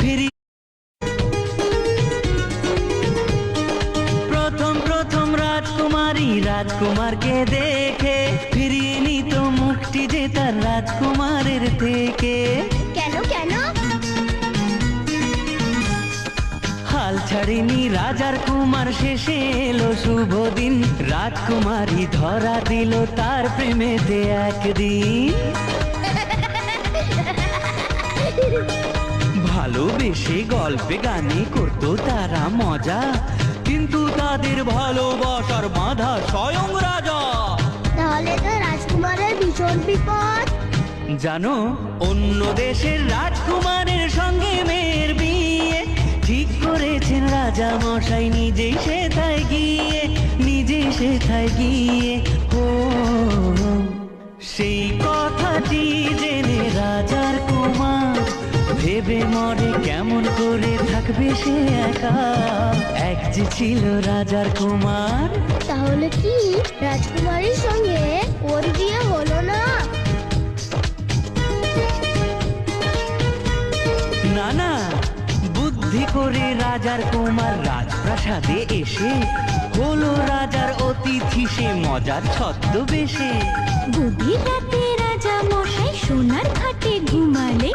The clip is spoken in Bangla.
ফিরি। প্রথম প্রথম রাজকুমারী রাজকুমারকে দেখে ফিরিয়ে নিত মুখটি যে তার রাজকুমারের থেকে। কেন কেন? হাল ছাড়েনি রাজার কুমার, শেষে এলো শুভ দিন। রাজকুমারী ধরা দিল তার প্রেমেতে একদিন। ভালোবেসে গল্পে গানে করতো তারা মজা, কিন্তু তাদের ভালোবাসার বাঁধা স্বয়ং রাজা। তাহলে তো রাজকুমারের ভীষণ বিপদ। জানো, অন্য দেশের রাজকুমারের সঙ্গে মেয়ের বিয়ে ঠিক করেছেন রাজা মশাই, নিজেই সেথায় গিয়ে, নিজেই সেথায় গিয়ে। ও সেই কথাটি জেনে রাজার কুমার ভেবে মরে কেমন করে থাকবে সে একা। এক যে ছিল রাজার কুমার। তাহলে কি রাজকুমারীর সঙ্গে ওর বিয়ে হলো না? না না, বুদ্ধি করে রাজার কুমার রাজপ্রাসাদে এসে হলো রাজার অতিথি, সে মজার ছদ্মবেশে। গভীর রাতে রাজা মশাই সোনার খাটে ঘুমালে